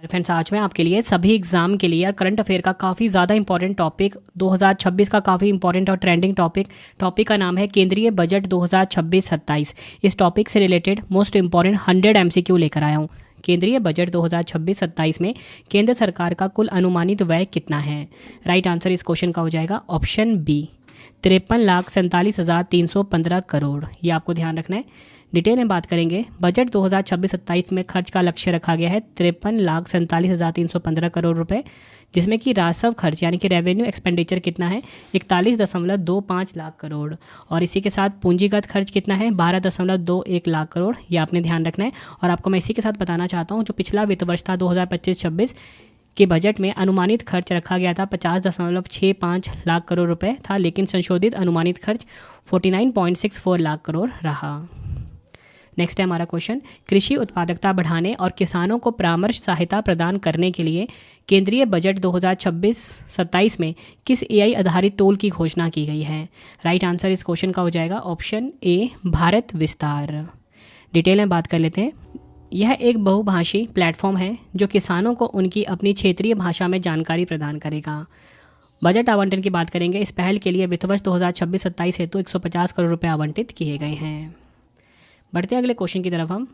Friends, आज मैं आपके लिए सभी एग्जाम के लिए और करंट अफेयर का काफ़ी ज़्यादा इंपॉर्टेंट टॉपिक 2026 का काफ़ी इंपॉर्टेंट और ट्रेंडिंग टॉपिक का नाम है केंद्रीय बजट 2026-27। इस टॉपिक से रिलेटेड मोस्ट इंपॉर्टेंट 100 MCQ लेकर आया हूँ। केंद्रीय बजट 2026-27 में केंद्र सरकार का कुल अनुमानित व्यय कितना है? राइट आंसर इस क्वेश्चन का हो जाएगा ऑप्शन बी, 53,47,315 करोड़। ये आपको ध्यान रखना है। डिटेल में बात करेंगे, बजट 2026-27 में खर्च का लक्ष्य रखा गया है 53,47,315 करोड़ रुपए, जिसमें कि राजस्व खर्च यानी कि रेवेन्यू एक्सपेंडिचर कितना है 41.25 लाख करोड़, और इसी के साथ पूंजीगत खर्च कितना है 12.21 लाख करोड़। ये आपने ध्यान रखना है। और आपको मैं इसी के साथ बताना चाहता हूँ, जो पिछला वित्त वर्ष था 2025-26 के बजट में अनुमानित खर्च रखा गया था 50.65 लाख करोड़ रुपए था, लेकिन संशोधित अनुमानित खर्च 49.64 लाख करोड़ रहा। नेक्स्ट है हमारा क्वेश्चन, कृषि उत्पादकता बढ़ाने और किसानों को परामर्श सहायता प्रदान करने के लिए केंद्रीय बजट 2026-27 में किस AI आधारित टूल की घोषणा की गई है? राइट आंसर इस क्वेश्चन का हो जाएगा ऑप्शन ए, भारत विस्तार। डिटेल में बात कर लेते हैं। यह एक बहुभाषी प्लेटफॉर्म है जो किसानों को उनकी अपनी क्षेत्रीय भाषा में जानकारी प्रदान करेगा। बजट आवंटन की बात करेंगे, इस पहल के लिए वित्त वर्ष 2026-27 हेतु 150 करोड़ रुपये आवंटित किए गए हैं। बढ़ते हैं अगले क्वेश्चन की तरफ हम।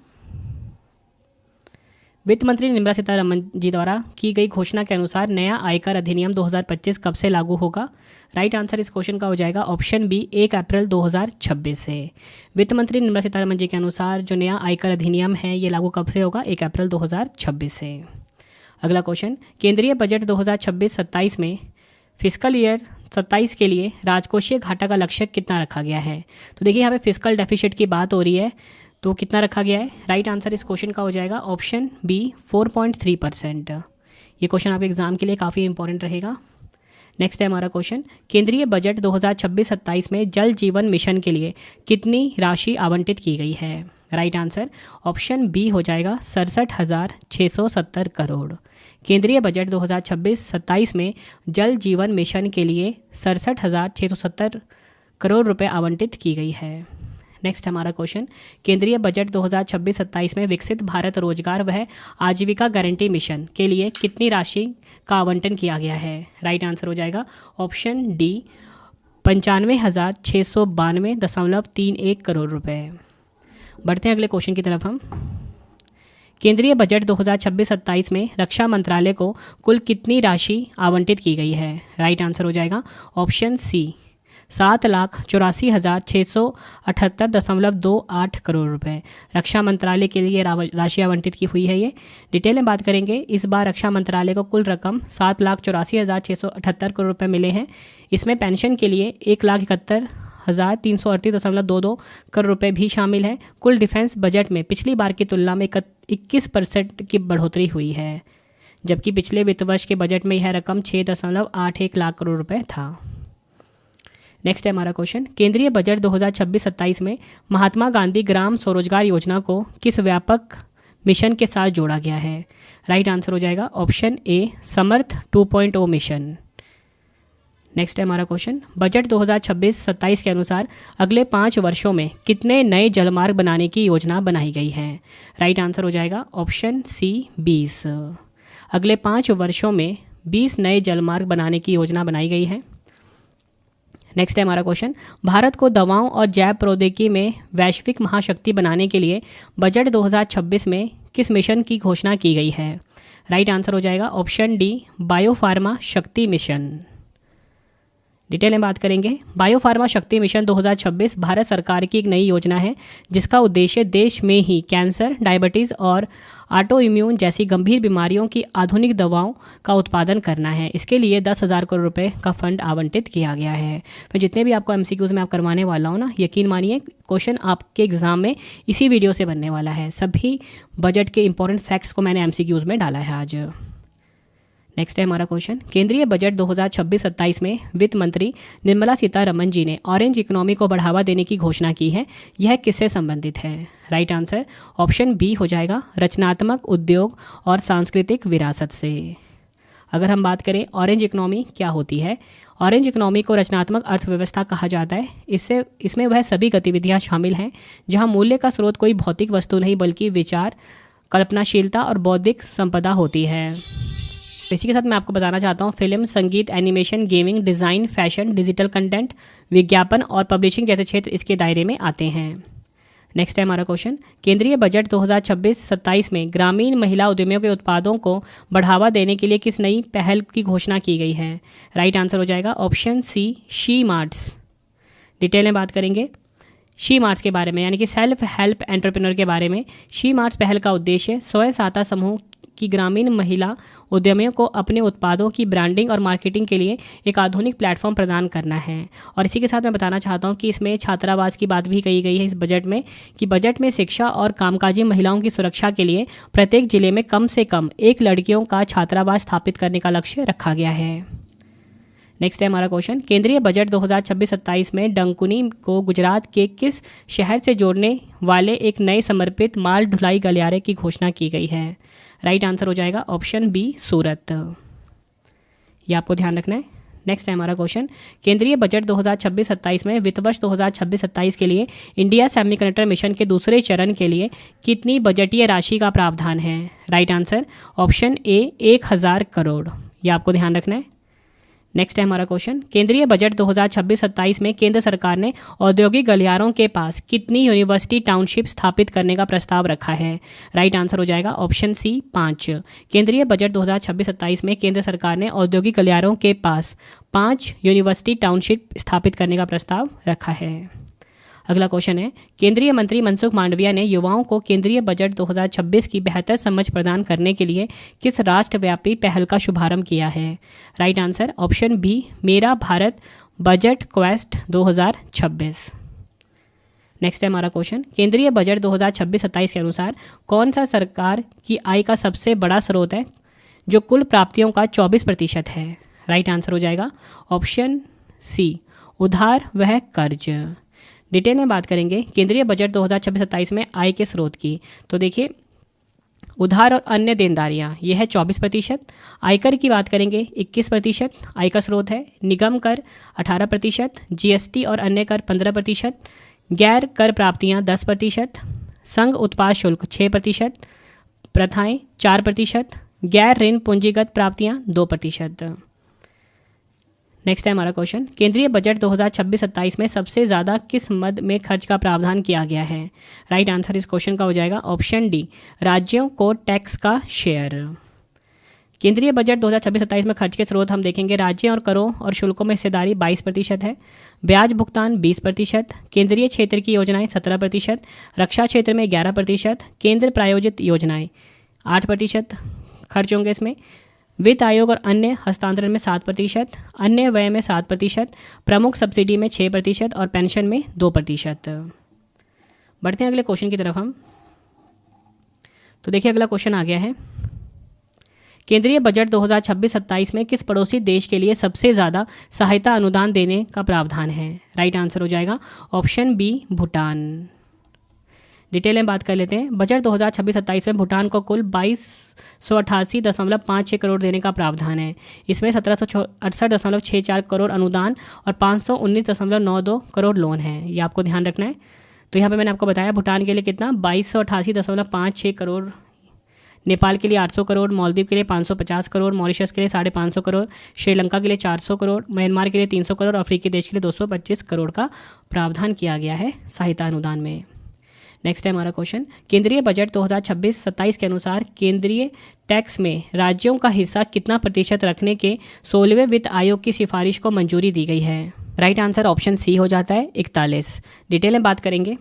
वित्त मंत्री निर्मला सीतारमण जी द्वारा की गई घोषणा के अनुसार नया आयकर अधिनियम 2025 कब से लागू होगा? राइट आंसर इस क्वेश्चन का हो जाएगा ऑप्शन बी, 1 अप्रैल 2026 से। वित्त मंत्री निर्मला सीतारमण जी के अनुसार जो नया आयकर अधिनियम है ये लागू कब से होगा? 1 अप्रैल 2026 से। अगला क्वेश्चन, केंद्रीय बजट 2026-27 में फिस्कल ईयर 27 के लिए राजकोषीय घाटा का लक्ष्य कितना रखा गया है? तो देखिए यहाँ पे फिस्कल डेफिसिट की बात हो रही है, तो कितना रखा गया है? राइट आंसर इस क्वेश्चन का हो जाएगा ऑप्शन बी, 4.3%। ये क्वेश्चन आपके एग्जाम के लिए काफ़ी इंपॉर्टेंट रहेगा। नेक्स्ट है हमारा क्वेश्चन, केंद्रीय बजट 2026-27 में जल जीवन मिशन के लिए कितनी राशि आवंटित की गई है? राइट आंसर ऑप्शन बी हो जाएगा 67,670 करोड़। केंद्रीय बजट 2026-27 में जल जीवन मिशन के लिए 67,670 करोड़ रुपए आवंटित की गई है। नेक्स्ट हमारा क्वेश्चन, केंद्रीय बजट 2026-27 में विकसित भारत रोजगार वह आजीविका गारंटी मिशन के लिए कितनी राशि का आवंटन किया गया है? राइट आंसर हो जाएगा ऑप्शन डी, 95,692.31 करोड़ रुपए। बढ़ते हैं अगले क्वेश्चन की तरफ हम। केंद्रीय बजट 2026-27 में रक्षा मंत्रालय को कुल कितनी राशि आवंटित की गई है? राइट आंसर हो जाएगा ऑप्शन सी, 7,84,678.28 करोड़ रुपए। रक्षा मंत्रालय के लिए राशि आवंटित की हुई है ये। डिटेल में बात करेंगे, इस बार रक्षा मंत्रालय को कुल रकम 7,84,678 करोड़ रुपए मिले हैं। इसमें पेंशन के लिए 1,71,338.22 करोड़ रुपए भी शामिल है। कुल डिफेंस बजट में पिछली बार की तुलना में 21% की बढ़ोतरी हुई है, जबकि पिछले वित्त वर्ष के बजट में यह रकम 6.81 लाख करोड़ रुपए था। नेक्स्ट है हमारा क्वेश्चन, केंद्रीय बजट 2026-27 में महात्मा गांधी ग्राम स्वरोजगार योजना को किस व्यापक मिशन के साथ जोड़ा गया है? राइट आंसर हो जाएगा option A, Samarth 2.0 mission. Next है हमारा क्वेश्चन, बजट 2026-27 के अनुसार अगले 5 वर्षों में कितने नए जलमार्ग बनाने की योजना बनाई गई है? राइट आंसर हो जाएगा ऑप्शन सी, 20। अगले 5 वर्षों में 20 नए जलमार्ग बनाने की योजना बनाई गई है। नेक्स्ट है हमारा क्वेश्चन, भारत को दवाओं और जैव प्रौद्योगिकी में वैश्विक महाशक्ति बनाने के लिए बजट 2026 में किस मिशन की घोषणा की गई है? राइट आंसर हो जाएगा ऑप्शन डी, बायोफार्मा शक्ति मिशन। डिटेल में बात करेंगे, बायोफार्मा शक्ति मिशन 2026 भारत सरकार की एक नई योजना है जिसका उद्देश्य देश में ही कैंसर, डायबिटीज़ और ऑटो इम्यून जैसी गंभीर बीमारियों की आधुनिक दवाओं का उत्पादन करना है। इसके लिए 10,000 करोड़ रुपए का फंड आवंटित किया गया है। तो जितने भी आपको MCQs में आप करवाने वाला हूँ ना, यकीन मानिए क्वेश्चन आपके एग्जाम में इसी वीडियो से बनने वाला है। सभी बजट के इंपॉर्टेंट फैक्ट्स को मैंने MCQs में डाला है आज। नेक्स्ट है हमारा क्वेश्चन, केंद्रीय बजट 2026-27 में वित्त मंत्री निर्मला सीतारमण जी ने ऑरेंज इकोनॉमी को बढ़ावा देने की घोषणा की है। यह किससे संबंधित है? राइट आंसर ऑप्शन बी हो जाएगा, रचनात्मक उद्योग और सांस्कृतिक विरासत से। अगर हम बात करें ऑरेंज इकोनॉमी क्या होती है, ऑरेंज इकोनॉमी को रचनात्मक अर्थव्यवस्था कहा जाता है। इसमें वह सभी गतिविधियाँ शामिल हैं जहाँ मूल्य का स्रोत कोई भौतिक वस्तु नहीं बल्कि विचार, कल्पनाशीलता और बौद्धिक संपदा होती है। इसी के साथ मैं आपको बताना चाहता हूँ फिल्म, संगीत, animation, gaming, design, fashion, digital content, विज्ञापन और पब्लिशिंग जैसे क्षेत्र इसके दायरे में आते हैं। नेक्स्ट है हमारा क्वेश्चन, केंद्रीय बजट 2026-27 में ग्रामीण महिला उद्यमियों के उत्पादों को बढ़ावा देने के लिए किस नई पहल की घोषणा की गई है? राइट आंसर हो जाएगा option C, she marts. Detail में बात करेंगे शी मार्ट्स के बारे में, यानी कि सेल्फ हेल्प एंटरप्रेन्योर के बारे में। शी मार्ट्स पहल का उद्देश्य स्वयं सहायता समूह की ग्रामीण महिला उद्यमियों को अपने उत्पादों की ब्रांडिंग और मार्केटिंग के लिए एक आधुनिक प्लेटफॉर्म प्रदान करना है। और इसी के साथ मैं बताना चाहता हूं कि इसमें छात्रावास की बात भी कही गई है इस बजट में, कि बजट में शिक्षा और कामकाजी महिलाओं की सुरक्षा के लिए प्रत्येक जिले में कम से कम एक लड़कियों का छात्रावास स्थापित करने का लक्ष्य रखा गया है। नेक्स्ट है हमारा क्वेश्चन, केंद्रीय बजट 2026-27 में डंकुनी को गुजरात के किस शहर से जोड़ने वाले एक नए समर्पित माल ढुलाई गलियारे की घोषणा की गई है? राइट आंसर हो जाएगा ऑप्शन बी, सूरत। ये आपको ध्यान रखना है। नेक्स्ट है हमारा क्वेश्चन, केंद्रीय बजट 2026-27 में वित्त वर्ष 2026-27 के लिए इंडिया सेमीकंडक्टर मिशन के दूसरे चरण के लिए कितनी बजटीय राशि का प्रावधान है? Right answer option A, 1000 crore. ये आपको ध्यान रखना है। नेक्स्ट है हमारा क्वेश्चन, केंद्रीय बजट 2026-27 में केंद्र सरकार ने औद्योगिक गलियारों के पास कितनी यूनिवर्सिटी टाउनशिप स्थापित करने का प्रस्ताव रखा है? राइट आंसर हो जाएगा ऑप्शन सी, 5। केंद्रीय बजट 2026-27 में केंद्र सरकार ने औद्योगिक गलियारों के पास 5 यूनिवर्सिटी टाउनशिप स्थापित करने का प्रस्ताव रखा है। अगला क्वेश्चन है, केंद्रीय मंत्री मनसुख मांडविया ने युवाओं को केंद्रीय बजट 2026 की बेहतर समझ प्रदान करने के लिए किस राष्ट्रव्यापी पहल का शुभारंभ किया है? राइट आंसर ऑप्शन बी, मेरा भारत बजट क्वेस्ट 2026। नेक्स्ट है हमारा क्वेश्चन, केंद्रीय बजट 2026-27 के अनुसार कौन सा सरकार की आय का सबसे बड़ा स्रोत है जो कुल प्राप्तियों का 24% है? राइट आंसर हो जाएगा ऑप्शन सी, उधार वह कर्ज। डिटेल में बात करेंगे केंद्रीय बजट 2026-27 में आय के स्रोत की, तो देखिए उधार और अन्य देनदारियां यह है 24%, आयकर की बात करेंगे 21% आय का स्रोत है, निगम कर 18%, जीएसटी और अन्य कर 15%, गैर कर प्राप्तियां 10%, संघ उत्पाद शुल्क 6%, प्रथाएं 4%, गैर ऋण पूंजीगत प्राप्तियां 2%। नेक्स्ट है हमारा क्वेश्चन, केंद्रीय बजट 2026-27 में सबसे ज़्यादा किस मद में खर्च का प्रावधान किया गया है? राइट आंसर इस क्वेश्चन का हो जाएगा ऑप्शन डी, राज्यों को टैक्स का शेयर। केंद्रीय बजट 2026-27 में खर्च के स्रोत हम देखेंगे, राज्य और करों और शुल्कों में हिस्सेदारी 22% है, ब्याज भुगतान 20%, केंद्रीय क्षेत्र की योजनाएं 17%, रक्षा क्षेत्र में 11%, केंद्र प्रायोजित योजनाएं 8% खर्च होंगे इसमें, वित्त आयोग और अन्य हस्तांतरण में 7%, अन्य व्यय में 7%, प्रमुख सब्सिडी में 6% और पेंशन में 2%। बढ़ते हैं अगले क्वेश्चन की तरफ हम। तो देखिए अगला क्वेश्चन आ गया है, केंद्रीय बजट 2026-27 में किस पड़ोसी देश के लिए सबसे ज़्यादा सहायता अनुदान देने का प्रावधान है? राइट आंसर हो जाएगा ऑप्शन बी, भूटान। डिटेल में बात कर लेते हैं, बजट 2026-27 में भूटान को कुल 2288.56 करोड़ देने का प्रावधान है। इसमें 1768.64 करोड़ अनुदान और 519.92 करोड़ लोन है। ये आपको ध्यान रखना है। तो यहाँ पे मैंने आपको बताया भूटान के लिए कितना 2288.56 करोड़, नेपाल के लिए 800 करोड़, मालदीव के लिए 550 करोड़, मॉरिशस के लिए 550 करोड़, श्रीलंका के लिए 400 करोड़, म्यांमार के लिए 300 करोड़, अफ्रीकी देश के लिए 225 करोड़ का प्रावधान किया गया है सहायता अनुदान में। नेक्स्ट है हमारा क्वेश्चन, केंद्रीय बजट 2026-27 के अनुसार केंद्रीय टैक्स में राज्यों का हिस्सा कितना प्रतिशत रखने के 16वें वित्त आयोग की सिफारिश को मंजूरी दी गई है? राइट आंसर ऑप्शन सी हो जाता है 41। डिटेल में बात करेंगे,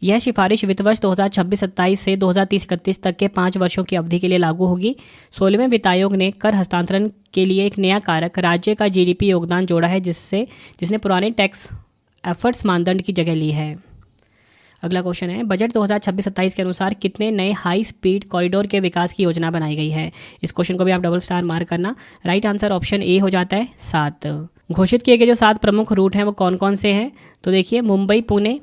यह सिफारिश वित्त वर्ष 2026-27 से 2030-31 तक के 5 वर्षों की अवधि के लिए लागू होगी। 16वें वित्त आयोग ने कर हस्तांतरण के लिए एक नया कारक राज्य का जीडीपी योगदान जोड़ा है, जिसने पुराने टैक्स एफर्ट्स मानदंड की जगह ली है। अगला क्वेश्चन है, बजट 2026-27 के अनुसार कितने नए हाई स्पीड कॉरिडोर के विकास की योजना बनाई गई है? इस क्वेश्चन को भी आप डबल स्टार मार्क करना। राइट आंसर ऑप्शन ए हो जाता है 7। घोषित किए गए जो 7 प्रमुख रूट हैं वो कौन कौन से हैं? तो देखिए मुंबई पुणे,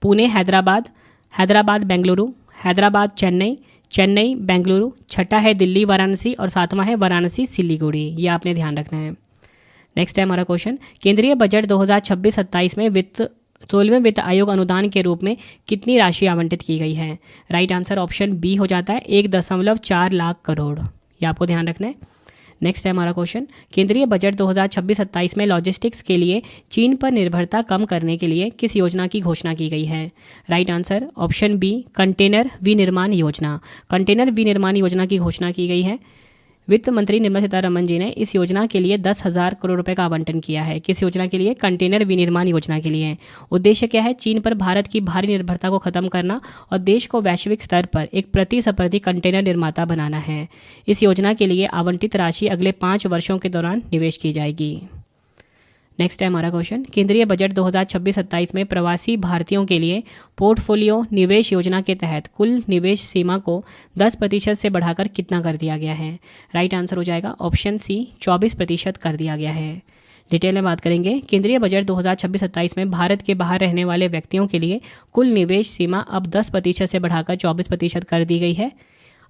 पुणे हैदराबाद, हैदराबाद बेंगलुरु, हैदराबाद चेन्नई, चेन्नई बेंगलुरु, छठा है दिल्ली वाराणसी और 7वां है वाराणसी सिलीगुड़ी। ये आपने ध्यान रखना है। नेक्स्ट है हमारा क्वेश्चन, केंद्रीय बजट 2026-27 में वित्त 16वें वित्त आयोग अनुदान के रूप में कितनी राशि आवंटित की गई है? राइट आंसर ऑप्शन बी हो जाता है 1.4 लाख करोड़। ये आपको ध्यान रखना है। नेक्स्ट है हमारा क्वेश्चन, केंद्रीय बजट 2026-27 में लॉजिस्टिक्स के लिए चीन पर निर्भरता कम करने के लिए किस योजना की घोषणा की गई है? Right answer option B container विनिर्माण योजना। कंटेनर विनिर्माण योजना की घोषणा की गई है। वित्त मंत्री निर्मला सीतारमण जी ने इस योजना के लिए 10,000 करोड़ रुपए का आवंटन किया है। किस योजना के लिए? कंटेनर विनिर्माण योजना के लिए। उद्देश्य क्या है? चीन पर भारत की भारी निर्भरता को खत्म करना और देश को वैश्विक स्तर पर एक प्रतिस्पर्धी कंटेनर निर्माता बनाना है। इस योजना के लिए आवंटित राशि अगले 5 वर्षों के दौरान निवेश की जाएगी। नेक्स्ट है हमारा क्वेश्चन, केंद्रीय बजट 2026-27 में प्रवासी भारतीयों के लिए पोर्टफोलियो निवेश योजना के तहत कुल निवेश सीमा को 10% से बढ़ाकर कितना कर दिया गया है? राइट आंसर हो जाएगा ऑप्शन सी 24% कर दिया गया है। डिटेल में बात करेंगे, केंद्रीय बजट 2026-27 में भारत के बाहर रहने वाले व्यक्तियों के लिए कुल निवेश सीमा अब 10% से बढ़ाकर 24% कर दी गई है।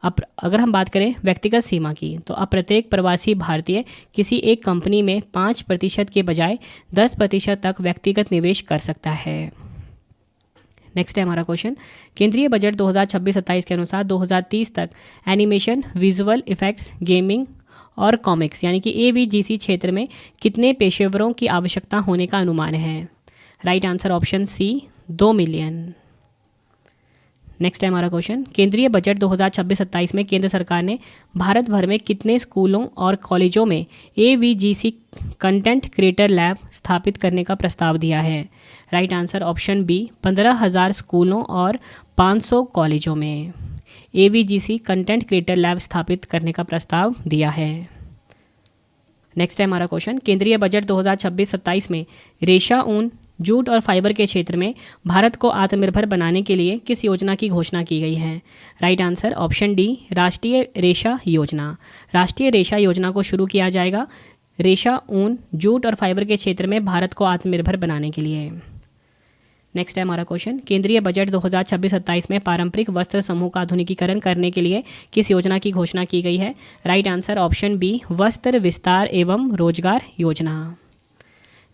अब अगर हम बात करें व्यक्तिगत सीमा की, तो अब प्रत्येक प्रवासी भारतीय किसी एक कंपनी में 5% के बजाय 10% तक व्यक्तिगत निवेश कर सकता है। नेक्स्ट है हमारा क्वेश्चन, केंद्रीय बजट 2026-27 के अनुसार 2030 तक एनिमेशन, विजुअल इफेक्ट्स, गेमिंग और कॉमिक्स यानी कि AVGC क्षेत्र में कितने पेशेवरों की आवश्यकता होने का अनुमान है? Right answer option C 2 million. Next है हमारा क्वेश्चन, केंद्रीय बजट 2026-27 में केंद्र सरकार ने भारत भर में कितने स्कूलों और कॉलेजों में AVGC कंटेंट क्रिएटर लैब स्थापित करने का प्रस्ताव दिया है? राइट आंसर ऑप्शन बी 15,000 स्कूलों और 500 कॉलेजों में AVGC कंटेंट क्रिएटर लैब स्थापित करने का प्रस्ताव दिया है। नेक्स्ट है हमारा क्वेश्चन, केंद्रीय बजट 2026-27 में रेशा, ऊन, जूट और फाइबर के क्षेत्र में भारत को आत्मनिर्भर बनाने के लिए किस योजना की घोषणा की गई है? राइट आंसर ऑप्शन डी राष्ट्रीय रेशा योजना। राष्ट्रीय रेशा योजना को शुरू किया जाएगा रेशा, ऊन, जूट और फाइबर के क्षेत्र में भारत को आत्मनिर्भर बनाने के लिए। नेक्स्ट है हमारा क्वेश्चन, केंद्रीय बजट 2026-27 में पारंपरिक वस्त्र समूह का आधुनिकीकरण करने के लिए किस योजना की घोषणा की गई है? राइट आंसर ऑप्शन बी वस्त्र विस्तार एवं रोजगार योजना।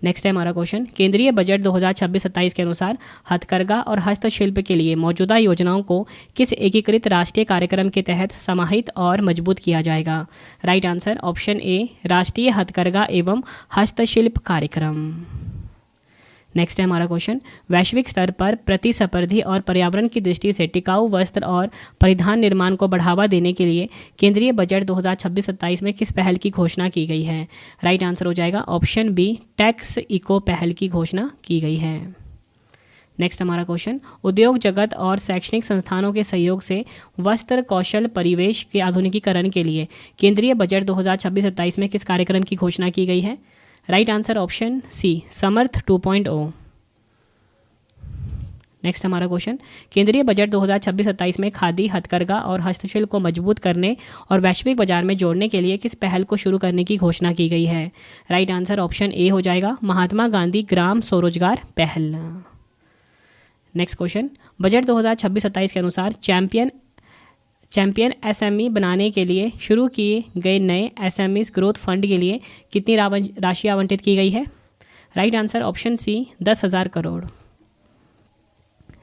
नेक्स्ट है हमारा क्वेश्चन, केंद्रीय बजट 2026-27 के अनुसार हथकरघा और हस्तशिल्प के लिए मौजूदा योजनाओं को किस एकीकृत राष्ट्रीय कार्यक्रम के तहत समाहित और मजबूत किया जाएगा? राइट आंसर ऑप्शन ए राष्ट्रीय हथकरघा एवं हस्तशिल्प कार्यक्रम। नेक्स्ट है हमारा क्वेश्चन, वैश्विक स्तर पर प्रतिस्पर्धी और पर्यावरण की दृष्टि से टिकाऊ वस्त्र और परिधान निर्माण को बढ़ावा देने के लिए केंद्रीय बजट 2026-27 में किस पहल की घोषणा की गई है? राइट आंसर हो जाएगा ऑप्शन बी टैक्स इको पहल की घोषणा की गई है। नेक्स्ट हमारा क्वेश्चन, उद्योग जगत और शैक्षणिक संस्थानों के सहयोग से वस्त्र कौशल परिवेश के आधुनिकीकरण के लिए केंद्रीय बजट 2026-27 में किस कार्यक्रम की घोषणा की गई है? राइट आंसर ऑप्शन सी समर्थ 2.0। नेक्स्ट हमारा क्वेश्चन, केंद्रीय बजट 2026-27 में खादी, हथकरघा और हस्तशिल्प को मजबूत करने और वैश्विक बाजार में जोड़ने के लिए किस पहल को शुरू करने की घोषणा की गई है? राइट आंसर ऑप्शन ए हो जाएगा महात्मा गांधी ग्राम स्वरोजगार पहल। नेक्स्ट क्वेश्चन, बजट 2026-27 के अनुसार चैंपियन SME बनाने के लिए शुरू किए गए नए SMEs ग्रोथ फंड के लिए कितनी राशि आवंटित की गई है? Right answer option C 10,000 crore.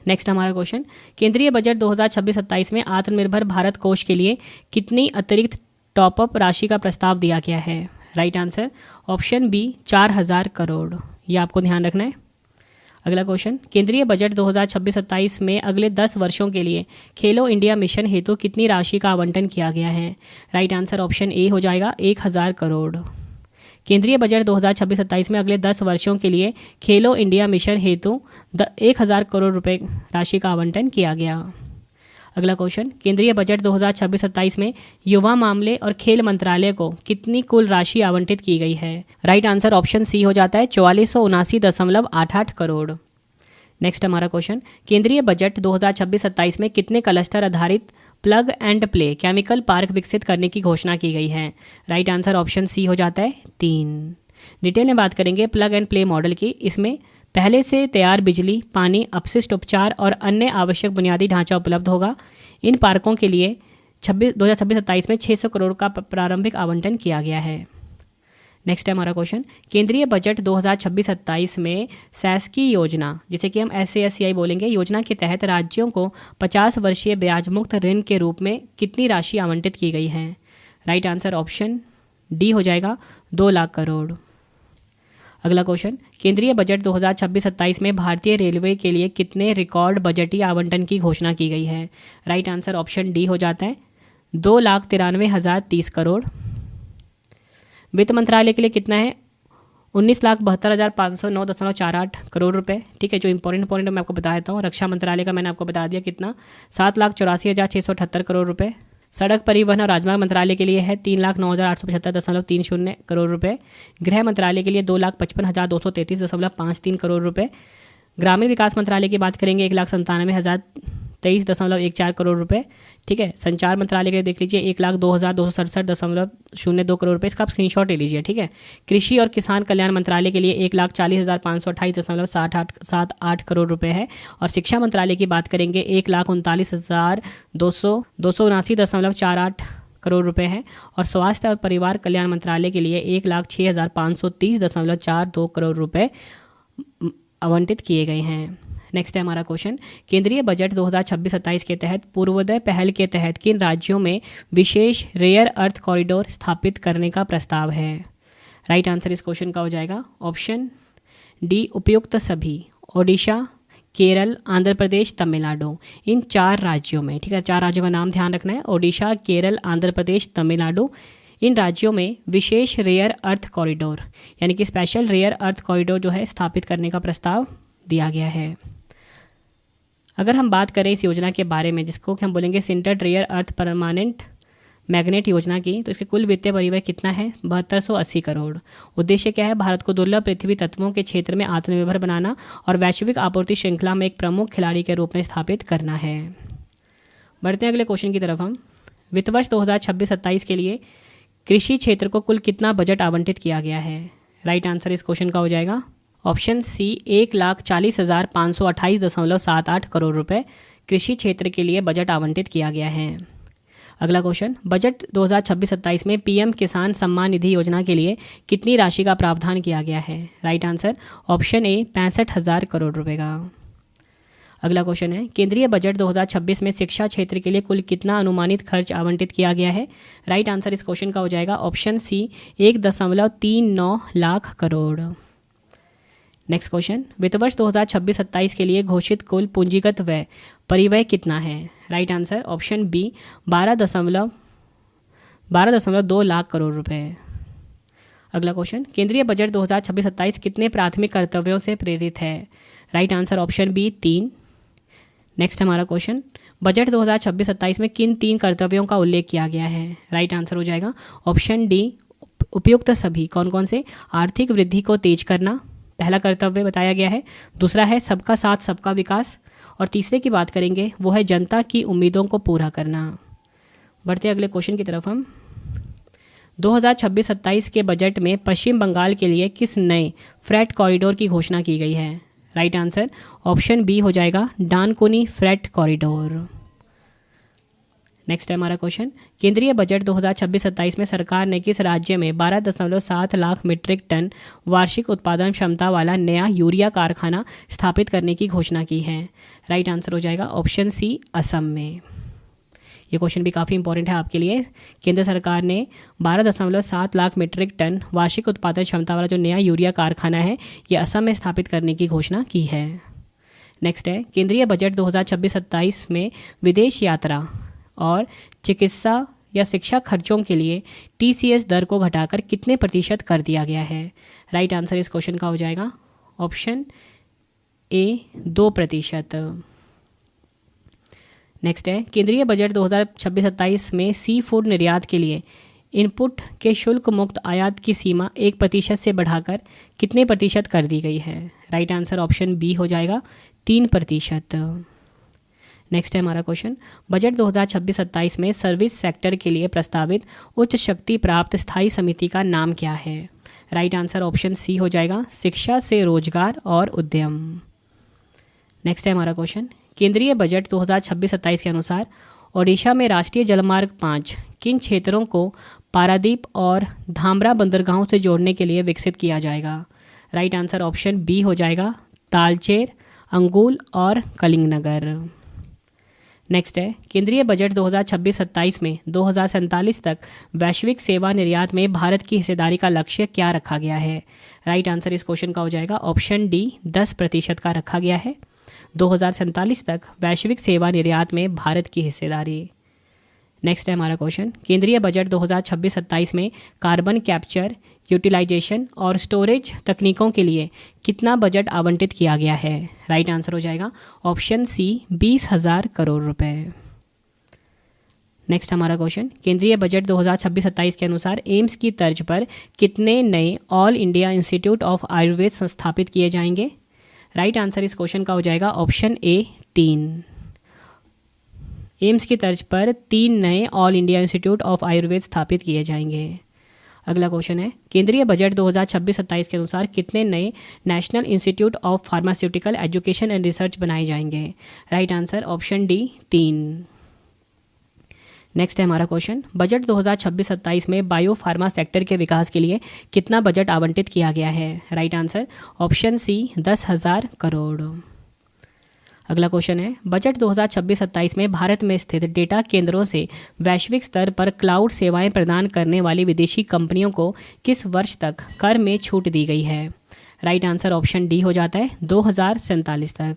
Next हमारा क्वेश्चन, केंद्रीय बजट 2026-27 में आत्मनिर्भर भारत कोष के लिए कितनी अतिरिक्त टॉपअप राशि का प्रस्ताव दिया गया है? Right answer option B 4,000 crore. ये आपको ध्यान रखना है। अगला क्वेश्चन, केंद्रीय बजट 2026-27 में अगले 10 वर्षों के लिए खेलो इंडिया मिशन हेतु कितनी राशि का आवंटन किया गया है? राइट आंसर ऑप्शन ए हो जाएगा 1,000 करोड़। केंद्रीय बजट 2026-27 में अगले 10 वर्षों के लिए खेलो इंडिया मिशन हेतु 1,000 करोड़ रुपए राशि का आवंटन किया गया। अगला क्वेश्चन, केंद्रीय बजट 2026-27 में युवा मामले और खेल मंत्रालय को कितनी कुल राशि आवंटित की गई है? राइट आंसर ऑप्शन सी हो जाता है 4479.88 करोड़। नेक्स्ट हमारा क्वेश्चन, केंद्रीय बजट 2026-27 में कितने क्लस्टर आधारित plug and play chemical park विकसित करने की घोषणा की गई है? राइट आंसर ऑप्शन सी हो जाता है 3। डिटेल में बात करेंगे प्लग एंड प्ले मॉडल की। इसमें पहले से तैयार बिजली, पानी, अपशिष्ट उपचार और अन्य आवश्यक बुनियादी ढांचा उपलब्ध होगा। इन पार्कों के लिए 2026-27 में 600 करोड़ का प्रारंभिक आवंटन किया गया है। नेक्स्ट है हमारा क्वेश्चन, केंद्रीय बजट 2026-27 में शासकीय योजना, जिसे कि हम SASCI बोलेंगे, योजना के तहत राज्यों को 50 वर्षीय ब्याज मुक्त ऋण के रूप में कितनी राशि आवंटित की गई है? राइट आंसर ऑप्शन डी हो जाएगा 2 लाख करोड़। अगला क्वेश्चन, केंद्रीय बजट 2026-27 में भारतीय रेलवे के लिए कितने रिकॉर्ड बजटीय आवंटन की घोषणा की गई है? राइट आंसर ऑप्शन डी हो जाता है 2,93,030 करोड़। वित्त मंत्रालय के लिए कितना है? 19,72,509.48 करोड़ रुपए। ठीक है, जो इंपॉर्टेंट मैं आपको बता देता हूँ। रक्षा मंत्रालय का मैंने आपको बता दिया कितना, 7,84,678 करोड़ रुपए। सड़क परिवहन और राजमार्ग मंत्रालय के लिए है 3,09,875.30 करोड़ रुपए। गृह मंत्रालय के लिए 2,55,233.53 करोड़ रुपए। ग्रामीण विकास मंत्रालय की बात करेंगे 1,97,023.14 करोड़ रुपए। ठीक है, संचार मंत्रालय के लिए देख लीजिए 1,02,267.02 करोड़ रुपए। इसका आप स्क्रीनशॉट ले लीजिए। ठीक है, कृषि और किसान कल्याण मंत्रालय के लिए 1,40,528.78 करोड़ रुपए है। और शिक्षा मंत्रालय की बात करेंगे 1,39,279.48 करोड़ रुपए है। और स्वास्थ्य और परिवार कल्याण मंत्रालय के लिए 1,06,530.42 करोड़ रुपए आवंटित किए गए हैं। नेक्स्ट है हमारा क्वेश्चन, केंद्रीय बजट 2026-27 के तहत पूर्वोदय पहल के तहत किन राज्यों में विशेष रेयर अर्थ कॉरिडोर स्थापित करने का प्रस्ताव है? राइट आंसर इस क्वेश्चन का हो जाएगा ऑप्शन डी उपयुक्त सभी। ओडिशा, केरल, आंध्र प्रदेश, तमिलनाडु, इन 4 राज्यों में। ठीक है, 4 राज्यों का नाम ध्यान रखना है, ओडिशा, केरल, आंध्र प्रदेश, तमिलनाडु। इन राज्यों में विशेष रेयर अर्थ कॉरिडोर यानी कि स्पेशल रेयर अर्थ कॉरिडोर जो है स्थापित करने का प्रस्ताव दिया गया है। अगर हम बात करें इस योजना के बारे में, जिसको कि हम बोलेंगे sintered rare earth permanent magnet योजना की, तो इसके कुल वित्तीय परिव्यय कितना है? 7280 करोड़। उद्देश्य क्या है? भारत को दुर्लभ पृथ्वी तत्वों के क्षेत्र में आत्मनिर्भर बनाना और वैश्विक आपूर्ति श्रृंखला में एक प्रमुख खिलाड़ी के रूप में स्थापित करना है। बढ़ते हैं अगले क्वेश्चन की तरफ हम। वित्त वर्ष 2026-27 के लिए कृषि क्षेत्र को कुल कितना बजट आवंटित किया गया है? राइट आंसर इस क्वेश्चन का हो जाएगा ऑप्शन सी 1,40,528.78 करोड़ रुपए कृषि क्षेत्र के लिए बजट आवंटित किया गया है। अगला क्वेश्चन, बजट 2026-27 में पीएम किसान सम्मान निधि योजना के लिए कितनी राशि का प्रावधान किया गया है? Right answer option A 65,000 crore रुपए का। अगला क्वेश्चन है, केंद्रीय बजट 2026 में शिक्षा क्षेत्र के लिए कुल कितना अनुमानित खर्च आवंटित किया गया है? राइट आंसर इस क्वेश्चन का हो जाएगा option C 1.39 lakh crore. Next question, वित्त वर्ष 2026-27 के लिए घोषित कुल पूंजीगत व्यय परिव्यय कितना है? Right answer option B 12.2 lakh crore रुपए। अगला क्वेश्चन, केंद्रीय बजट 2026-27 कितने प्राथमिक कर्तव्यों से प्रेरित है? Right answer option B 3। Next हमारा क्वेश्चन, बजट 2026-27 में किन 3 कर्तव्यों का उल्लेख किया गया है? राइट आंसर हो जाएगा ऑप्शन डी उपयुक्त सभी। कौन कौन से? आर्थिक वृद्धि को तेज करना पहला कर्तव्य बताया गया है, दूसरा है सबका साथ सबका विकास, और तीसरे की बात करेंगे वो है जनता की उम्मीदों को पूरा करना। बढ़ते अगले क्वेश्चन की तरफ हम। 2026-27 के बजट में पश्चिम बंगाल के लिए किस नए फ्रेट कॉरिडोर की घोषणा की गई है? राइट आंसर ऑप्शन बी हो जाएगा डानकुनी फ्रेट कॉरिडोर। नेक्स्ट है हमारा क्वेश्चन, केंद्रीय बजट 2026-27 में सरकार ने किस राज्य में 12.7 लाख मीट्रिक टन वार्षिक उत्पादन क्षमता वाला नया यूरिया कारखाना स्थापित करने की घोषणा की है? राइट आंसर हो जाएगा ऑप्शन सी असम में। ये क्वेश्चन भी काफ़ी इंपॉर्टेंट है आपके लिए। केंद्र सरकार ने 12.7 लाख मीट्रिक टन वार्षिक उत्पादन क्षमता वाला जो नया यूरिया कारखाना है ये असम में स्थापित करने की घोषणा की है। नेक्स्ट है, केंद्रीय बजट 2026-27 में विदेश यात्रा और चिकित्सा या शिक्षा खर्चों के लिए TCS दर को घटाकर कितने प्रतिशत कर दिया गया है? राइट आंसर इस क्वेश्चन का हो जाएगा ऑप्शन ए 2%। नेक्स्ट है, केंद्रीय बजट 2026-27 में सी फूड निर्यात के लिए इनपुट के शुल्क मुक्त आयात की सीमा 1% से बढ़ाकर कितने प्रतिशत कर दी गई है? राइट आंसर ऑप्शन बी हो जाएगा 3%। नेक्स्ट है हमारा क्वेश्चन, बजट 2026-27 में सर्विस सेक्टर के लिए प्रस्तावित उच्च शक्ति प्राप्त स्थायी समिति का नाम क्या है? राइट आंसर ऑप्शन सी हो जाएगा शिक्षा से रोजगार और उद्यम। नेक्स्ट है हमारा क्वेश्चन, केंद्रीय बजट 2026-27 के अनुसार ओडिशा में राष्ट्रीय जलमार्ग 5 किन क्षेत्रों को पारादीप और धामरा बंदरगाहों से जोड़ने के लिए विकसित किया जाएगा? राइट आंसर ऑप्शन बी हो जाएगा, तालचेर, अंगुल और कलिंगनगर। नेक्स्ट है, केंद्रीय बजट 2026-27 में 2047 तक वैश्विक सेवा निर्यात में भारत की हिस्सेदारी का लक्ष्य क्या रखा गया है? राइट आंसर इस क्वेश्चन का हो जाएगा ऑप्शन डी, 10% का रखा गया है 2047 तक वैश्विक सेवा निर्यात में भारत की हिस्सेदारी। नेक्स्ट है हमारा क्वेश्चन, केंद्रीय बजट 2026-27 में कार्बन कैप्चर, यूटिलाइजेशन और स्टोरेज तकनीकों के लिए कितना बजट आवंटित किया गया है? राइट आंसर हो जाएगा ऑप्शन सी, 20,000 करोड़ रुपए। नेक्स्ट हमारा क्वेश्चन, केंद्रीय बजट 2026-27 के अनुसार एम्स की तर्ज पर कितने नए all India institute of Ayurveda संस्थापित किए जाएंगे? राइट आंसर इस क्वेश्चन का हो जाएगा ऑप्शन ए, 3। एम्स की तर्ज पर 3 नए all India institute of Ayurveda स्थापित किए जाएंगे। अगला क्वेश्चन है, केंद्रीय बजट 2026-27 के अनुसार कितने नए national institute of pharmaceutical education and research बनाए जाएंगे? Right answer option D, 3। Next है हमारा क्वेश्चन, बजट 2026-27 में बायो फार्मा सेक्टर के विकास के लिए कितना बजट आवंटित किया गया है? Right answer option C, 10,000 crore. अगला क्वेश्चन है, बजट 2026-27 में भारत में स्थित डेटा केंद्रों से वैश्विक स्तर पर क्लाउड सेवाएं प्रदान करने वाली विदेशी कंपनियों को किस वर्ष तक कर में छूट दी गई है? राइट आंसर ऑप्शन डी हो जाता है, 2047 तक।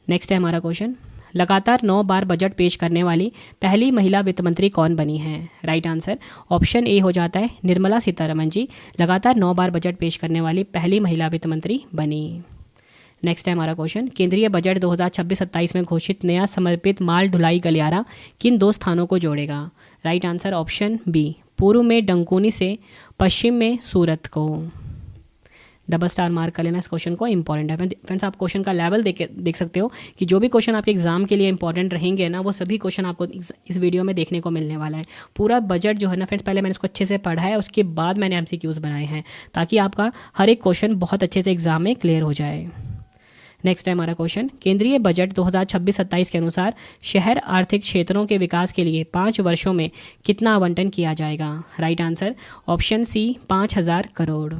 नेक्स्ट है हमारा क्वेश्चन, लगातार 9 बार बजट पेश करने वाली पहली महिला वित्त मंत्री कौन बनी है? राइट आंसर ऑप्शन ए हो जाता है, निर्मला सीतारमण जी लगातार 9 बार बजट पेश करने वाली पहली महिला वित्त मंत्री बनी। नेक्स्ट है हमारा क्वेश्चन, केंद्रीय बजट 2026-27 में घोषित नया समर्पित माल ढुलाई गलियारा किन 2 स्थानों को जोड़ेगा? राइट आंसर ऑप्शन बी, पूर्व में डंकुनी से पश्चिम में सूरत को। डबल स्टार मार्क कर लेना, इस क्वेश्चन को इंपॉर्टेंट है फ्रेंड्स। आप क्वेश्चन का लेवल देख सकते हो कि जो भी क्वेश्चन आपके एग्जाम के लिए इंपॉर्टेंट रहेंगे ना, वो सभी क्वेश्चन आपको इस वीडियो में देखने को मिलने वाला है। पूरा बजट जो है ना फ्रेंड्स, पहले मैंने इसको अच्छे से पढ़ा है, उसके बाद मैंने MCQs बनाए हैं ताकि आपका हर एक क्वेश्चन बहुत अच्छे से एग्जाम में क्लियर हो जाए। नेक्स्ट है हमारा क्वेश्चन, केंद्रीय बजट 2026-27 के अनुसार शहर आर्थिक क्षेत्रों के विकास के लिए 5 वर्षों में कितना आवंटन किया जाएगा? राइट आंसर ऑप्शन सी, 5,000 करोड़।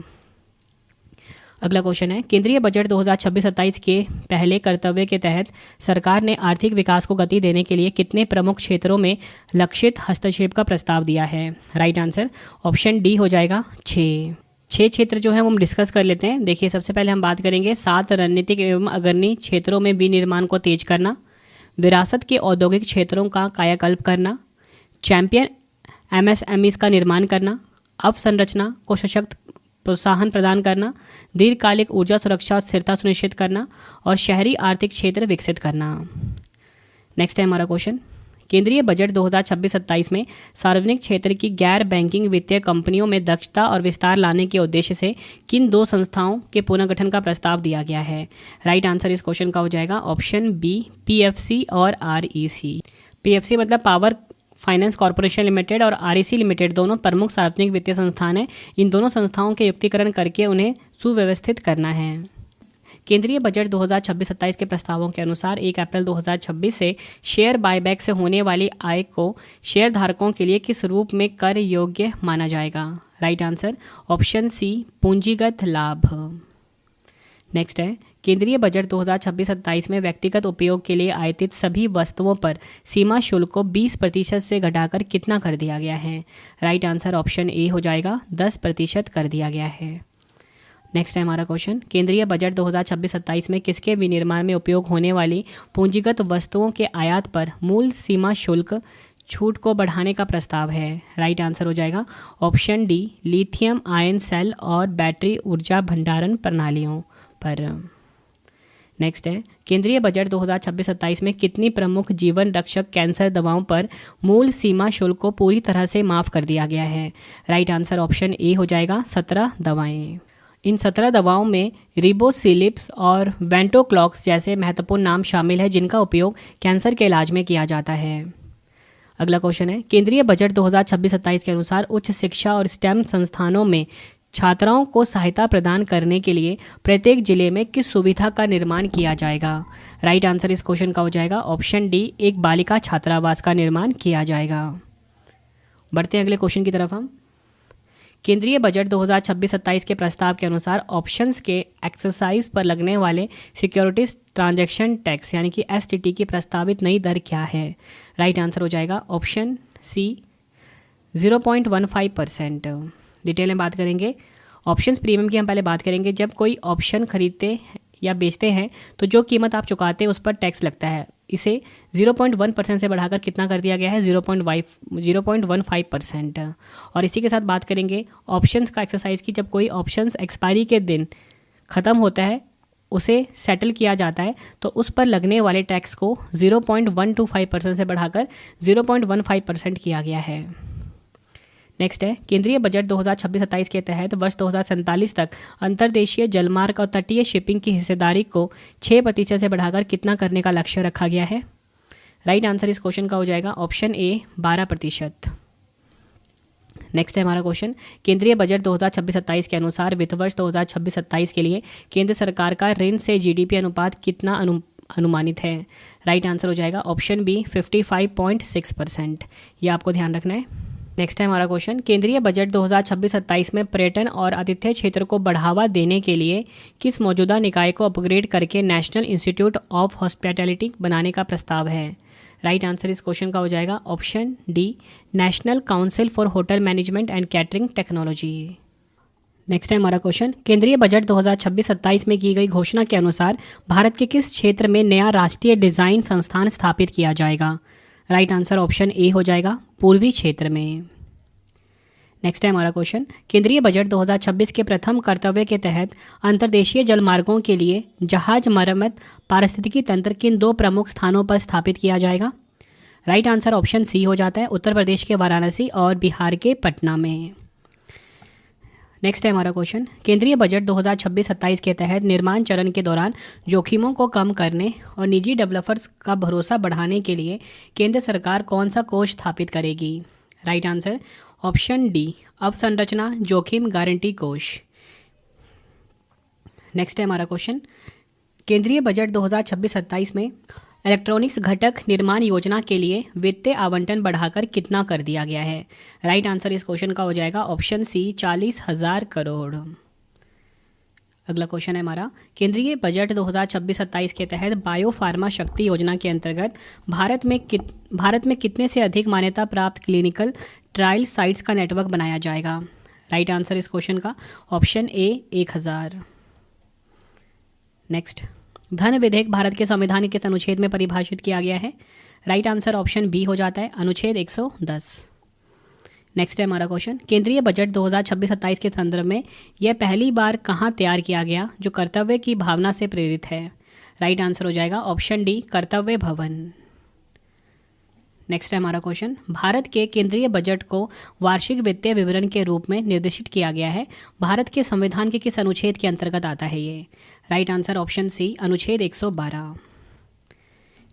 अगला क्वेश्चन है, केंद्रीय बजट 2026-27 के पहले कर्तव्य के तहत सरकार ने आर्थिक विकास को गति देने के लिए कितने प्रमुख क्षेत्रों में लक्षित हस्तक्षेप का प्रस्ताव दिया है? राइट आंसर ऑप्शन डी हो जाएगा, 6 क्षेत्र जो है वो हम डिस्कस कर लेते हैं। देखिए, सबसे पहले हम बात करेंगे 7 रणनीतिक एवं अग्रणी क्षेत्रों में विनिर्माण को तेज करना, विरासत के औद्योगिक क्षेत्रों का कायाकल्प करना, चैंपियन MSMEs का निर्माण करना, अवसंरचना को सशक्त प्रोत्साहन प्रदान करना, दीर्घकालिक ऊर्जा सुरक्षा और स्थिरता सुनिश्चित करना और शहरी आर्थिक क्षेत्र विकसित करना। नेक्स्ट है हमारा क्वेश्चन, केंद्रीय बजट 2026-27 में सार्वजनिक क्षेत्र की गैर बैंकिंग वित्तीय कंपनियों में दक्षता और विस्तार लाने के उद्देश्य से किन 2 संस्थाओं के पुनर्गठन का प्रस्ताव दिया गया है? राइट आंसर इस क्वेश्चन का हो जाएगा ऑप्शन बी, PFC और REC। PFC मतलब पावर फाइनेंस कॉर्पोरेशन लिमिटेड और REC लिमिटेड दोनों प्रमुख सार्वजनिक वित्तीय संस्थान हैं। इन दोनों संस्थाओं के युक्तिकरण करके उन्हें सुव्यवस्थित करना है। केंद्रीय बजट 2026-27 के प्रस्तावों के अनुसार 1 अप्रैल 2026 से शेयर बायबैक से होने वाली आय को शेयर धारकों के लिए किस रूप में कर योग्य माना जाएगा? राइट आंसर ऑप्शन सी, पूंजीगत लाभ। नेक्स्ट है, केंद्रीय बजट 2026-27 में व्यक्तिगत उपयोग के लिए आयातित सभी वस्तुओं पर सीमा शुल्क को 20% से घटाकर कितना कर दिया गया है? राइट आंसर ऑप्शन ए हो जाएगा, 10% कर दिया गया है। नेक्स्ट है हमारा क्वेश्चन, केंद्रीय बजट 2026-27 में किसके विनिर्माण में उपयोग होने वाली पूंजीगत वस्तुओं के आयात पर मूल सीमा शुल्क छूट को बढ़ाने का प्रस्ताव है? राइट आंसर हो जाएगा option D, lithium ion cell और बैटरी ऊर्जा भंडारण प्रणालियों पर। नेक्स्ट है, केंद्रीय बजट 2026-27 में कितनी प्रमुख जीवन रक्षक कैंसर दवाओं पर मूल सीमा शुल्क को पूरी तरह से माफ़ कर दिया गया है? राइट आंसर ऑप्शन ए हो जाएगा, 17 दवाएं। इन 17 दवाओं में रिबोसिलिप्स और वेंटोक्लॉक्स जैसे महत्वपूर्ण नाम शामिल है जिनका उपयोग कैंसर के इलाज में किया जाता है। अगला क्वेश्चन है, केंद्रीय बजट 2026-27 के अनुसार उच्च शिक्षा और स्टेम संस्थानों में छात्राओं को सहायता प्रदान करने के लिए प्रत्येक जिले में किस सुविधा का निर्माण किया जाएगा? राइट आंसर इस क्वेश्चन का हो जाएगा ऑप्शन डी, एक बालिका छात्रावास का निर्माण किया जाएगा। बढ़ते हैं अगले क्वेश्चन की तरफ हम। केंद्रीय बजट 2026-27 के प्रस्ताव के अनुसार ऑप्शंस के एक्सरसाइज पर लगने वाले सिक्योरिटीज ट्रांजैक्शन टैक्स यानी कि एसटीटी की प्रस्तावित नई दर क्या है? राइट आंसर हो जाएगा ऑप्शन सी 0.15%। डिटेल में बात करेंगे। ऑप्शंस प्रीमियम की हम पहले बात करेंगे। जब कोई ऑप्शन खरीदते या बेचते हैं तो जो कीमत आप चुकाते हैं उस पर टैक्स लगता है। इसे 0.1% से बढ़ाकर कितना कर दिया गया है? 0.15%। और इसी के साथ बात करेंगे ऑप्शंस का एक्सरसाइज की। जब कोई ऑप्शंस एक्सपायरी के दिन ख़त्म होता है, उसे सेटल किया जाता है, तो उस पर लगने वाले टैक्स को 0.125% से बढ़ाकर 0.15% किया गया है। नेक्स्ट है केंद्रीय बजट 2026-27 के तहत वर्ष 2047 तक अंतर्देशीय जलमार्ग और तटीय शिपिंग की हिस्सेदारी को 6% से बढ़ाकर कितना करने का लक्ष्य रखा गया है? राइट आंसर इस क्वेश्चन का हो जाएगा ऑप्शन ए 12%। नेक्स्ट है हमारा क्वेश्चन, केंद्रीय बजट 2026-27 के अनुसार वित्त वर्ष 2026-27 के लिए केंद्र सरकार का ऋण से जीडीपी अनुपात कितना अनुमानित है? राइट आंसर हो जाएगा ऑप्शन बी 55.6%। ये आपको ध्यान रखना है। नेक्स्ट है हमारा क्वेश्चन, केंद्रीय बजट 2026-27 में पर्यटन और आतिथ्य क्षेत्र को बढ़ावा देने के लिए किस मौजूदा निकाय को अपग्रेड करके नेशनल इंस्टीट्यूट ऑफ हॉस्पिटैलिटी बनाने का प्रस्ताव है? राइट आंसर इस क्वेश्चन का हो जाएगा option D national council for hotel management and catering technology. Next है हमारा क्वेश्चन, केंद्रीय बजट 2026-27 में की गई घोषणा के अनुसार भारत के किस क्षेत्र में नया राष्ट्रीय डिज़ाइन संस्थान स्थापित किया जाएगा? राइट आंसर ऑप्शन ए हो जाएगा पूर्वी क्षेत्र में। नेक्स्ट है हमारा क्वेश्चन, केंद्रीय बजट 2026 के प्रथम कर्तव्य के तहत अंतर्देशीय जलमार्गों के लिए जहाज मरम्मत पारिस्थितिकी तंत्र किन 2 प्रमुख स्थानों पर स्थापित किया जाएगा? राइट आंसर ऑप्शन सी हो जाता है उत्तर प्रदेश के वाराणसी और बिहार के पटना में। नेक्स्ट है हमारा क्वेश्चन, केंद्रीय बजट 2026-27 के तहत निर्माण चरण के दौरान जोखिमों को कम करने और निजी डेवलपर्स का भरोसा बढ़ाने के लिए केंद्र सरकार कौन सा कोष स्थापित करेगी? राइट आंसर ऑप्शन डी अवसंरचना जोखिम गारंटी कोष। नेक्स्ट है हमारा क्वेश्चन, केंद्रीय बजट 2026-27 में इलेक्ट्रॉनिक्स घटक निर्माण योजना के लिए वित्तीय आवंटन बढ़ाकर कितना कर दिया गया है? राइट आंसर इस क्वेश्चन का हो जाएगा ऑप्शन सी 40,000 करोड़। अगला क्वेश्चन है हमारा, केंद्रीय बजट 2026-27 के तहत बायो फार्मा शक्ति योजना के अंतर्गत भारत में कितने से अधिक मान्यता प्राप्त क्लिनिकल ट्रायल साइट्स का नेटवर्क बनाया जाएगा? राइट आंसर इस क्वेश्चन का ऑप्शन ए 1000। नेक्स्ट, धन विधेयक भारत के संविधान के किस अनुच्छेद में परिभाषित किया गया है? राइट आंसर ऑप्शन बी हो जाता है अनुच्छेद 110। नेक्स्ट है हमारा क्वेश्चन, केंद्रीय बजट 2026-27 के संदर्भ में यह पहली बार कहाँ तैयार किया गया जो कर्तव्य की भावना से प्रेरित है? राइट आंसर हो जाएगा ऑप्शन डी कर्तव्य भवन। नेक्स्ट है हमारा क्वेश्चन, भारत के केंद्रीय बजट को वार्षिक वित्तीय विवरण के रूप में निर्देशित किया गया है। भारत के संविधान के किस अनुच्छेद के अंतर्गत आता है ये? राइट आंसर ऑप्शन सी अनुच्छेद 112।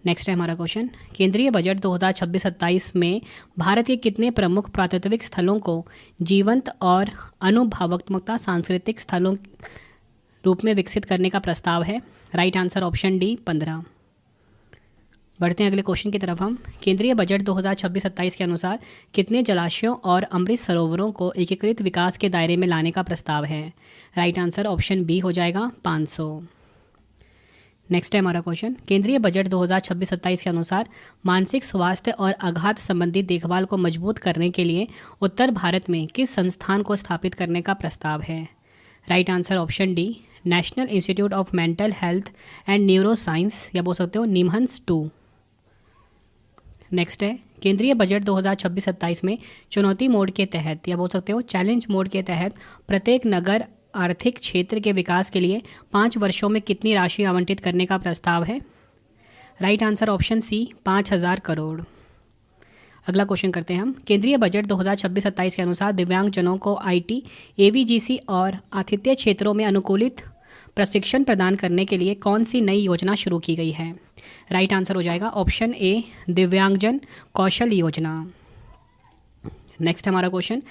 नेक्स्ट है हमारा क्वेश्चन, केंद्रीय बजट 2026-27 में भारत के कितने प्रमुख पुरातात्विक स्थलों को जीवंत और अनुभवात्मक सांस्कृतिक स्थलों रूप में विकसित करने का प्रस्ताव है? Right answer option D 15। बढ़ते हैं अगले क्वेश्चन की तरफ हम। केंद्रीय बजट 2026-27 के अनुसार कितने जलाशयों और अमृत सरोवरों को एकीकृत विकास के दायरे में लाने का प्रस्ताव है? राइट आंसर ऑप्शन बी हो जाएगा 500। नेक्स्ट है हमारा क्वेश्चन, केंद्रीय बजट 2026-27 के अनुसार मानसिक स्वास्थ्य और आघात संबंधी देखभाल को मजबूत करने के लिए उत्तर भारत में किस संस्थान को स्थापित करने का प्रस्ताव है? Right answer option D national institute of mental health and neuro science या बोल सकते हो निमहंस 2। नेक्स्ट है, केंद्रीय बजट 2026-27 में चुनौती मोड के तहत या बोल सकते हो चैलेंज मोड के तहत प्रत्येक नगर आर्थिक क्षेत्र के विकास के लिए 5 वर्षों में कितनी राशि आवंटित करने का प्रस्ताव है? राइट आंसर ऑप्शन सी 5000 करोड़। अगला क्वेश्चन करते हैं हम। केंद्रीय बजट 2026-27 के अनुसार दिव्यांगजनों को आईटी, एवीजीसी और आतिथ्य क्षेत्रों में अनुकूलित प्रशिक्षण प्रदान करने के लिए कौन सी नई योजना शुरू की गई है? राइट आंसर हो जाएगा ऑप्शन ए दिव्यांगजन कौशल योजना। नेक्स्ट हमारा क्वेश्चन,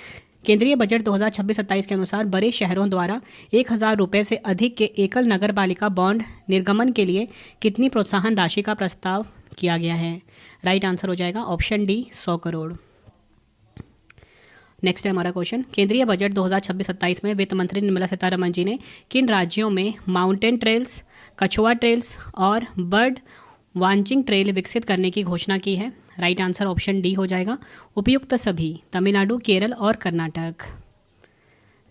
केंद्रीय बजट 2026-27 के अनुसार बड़े शहरों द्वारा 1000 रुपये से अधिक के एकल नगर पालिका बॉन्ड निर्गमन के लिए कितनी प्रोत्साहन राशि का प्रस्ताव किया गया है? राइट आंसर हो जाएगा ऑप्शन डी 100 करोड़। नेक्स्ट है हमारा क्वेश्चन, केंद्रीय बजट 2026-27 में वित्त मंत्री निर्मला सीतारमण जी ने किन राज्यों में माउंटेन ट्रेल्स, कछुआ ट्रेल्स और बर्ड वाचिंग ट्रेल विकसित करने की घोषणा की है? राइट आंसर ऑप्शन डी हो जाएगा, उपयुक्त सभी, तमिलनाडु, केरल और कर्नाटक।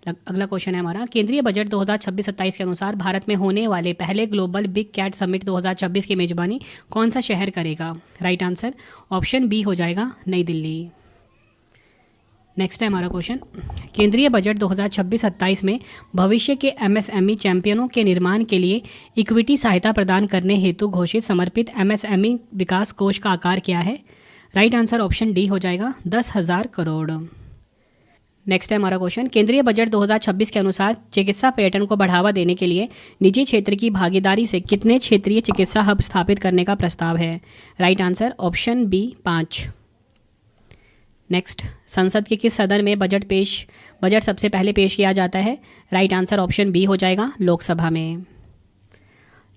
अगला क्वेश्चन है हमारा, केंद्रीय बजट 2026-27 के अनुसार भारत में होने वाले पहले ग्लोबल बिग कैट समिट 2026 की मेजबानी कौन सा शहर करेगा? राइट आंसर ऑप्शन बी हो जाएगा, नई दिल्ली। नेक्स्ट है हमारा क्वेश्चन, केंद्रीय बजट 2026-27 में भविष्य के एमएसएमई चैंपियनों के निर्माण के लिए इक्विटी सहायता प्रदान करने हेतु घोषित समर्पित एमएसएमई विकास कोष का आकार क्या है? राइट आंसर ऑप्शन डी हो जाएगा, 10,000 करोड़। नेक्स्ट है हमारा क्वेश्चन, केंद्रीय बजट 2026 के अनुसार चिकित्सा पर्यटन को बढ़ावा देने के लिए निजी क्षेत्र की भागीदारी से कितने क्षेत्रीय चिकित्सा हब स्थापित करने का प्रस्ताव है? Right answer option B, 5। Next, संसद के किस सदन में बजट सबसे पहले पेश किया जाता है? राइट आंसर ऑप्शन बी हो जाएगा, लोकसभा में।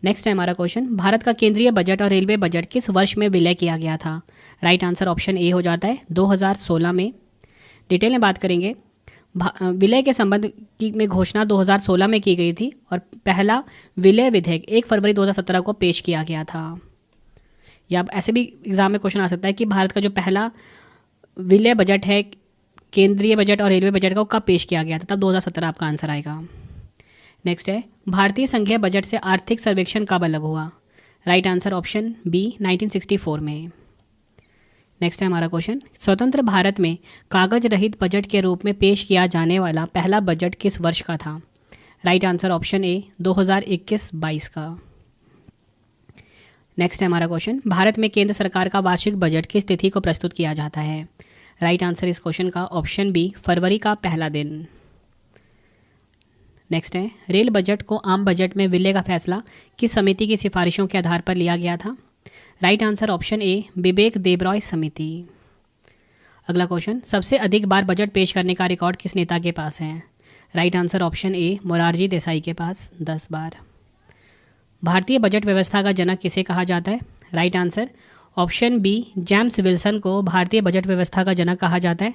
नेक्स्ट है हमारा क्वेश्चन, भारत का केंद्रीय बजट और रेलवे बजट किस वर्ष में विलय किया गया था? राइट आंसर ऑप्शन ए हो जाता है, 2016 में। डिटेल में बात करेंगे, विलय के संबंध की में घोषणा 2016 में की गई थी और पहला विलय विधेयक 1 फरवरी 2017 को पेश किया गया था। या ऐसे भी एग्जाम में क्वेश्चन आ सकता है कि भारत का जो पहला विलय बजट है केंद्रीय बजट और रेलवे बजट का, वो कब पेश किया गया था? तब 2017 आपका आंसर आएगा। नेक्स्ट है, भारतीय संघीय बजट से आर्थिक सर्वेक्षण कब अलग हुआ? राइट आंसर ऑप्शन बी, 1964 में। नेक्स्ट है हमारा क्वेश्चन, स्वतंत्र भारत में कागज रहित बजट के रूप में पेश किया जाने वाला पहला बजट किस वर्ष का था? राइट आंसर ऑप्शन ए, 2021-22 का। नेक्स्ट है हमारा क्वेश्चन, भारत में केंद्र सरकार का वार्षिक बजट किस तिथि को प्रस्तुत किया जाता है? राइट आंसर इस क्वेश्चन का ऑप्शन बी, फरवरी का पहला दिन। नेक्स्ट है, रेल बजट को आम बजट में विलय का फैसला किस समिति की सिफारिशों के आधार पर लिया गया था? राइट आंसर ऑप्शन ए, विवेक देबरॉय समिति। अगला क्वेश्चन, सबसे अधिक बार बजट पेश करने का रिकॉर्ड किस नेता के पास है? Right answer option A, Morarji Desai के पास, 10 बार। भारतीय बजट व्यवस्था का जनक किसे कहा जाता है? Right answer option B, James Wilson को भारतीय बजट व्यवस्था का जनक कहा जाता है।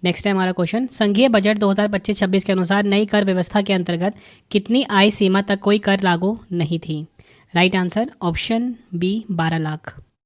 नेक्स्ट है हमारा क्वेश्चन, संघीय बजट 2025-26 के अनुसार नई कर व्यवस्था के अंतर्गत कितनी आय सीमा तक कोई कर लागू नहीं थी? Right answer option B, 12 lakh.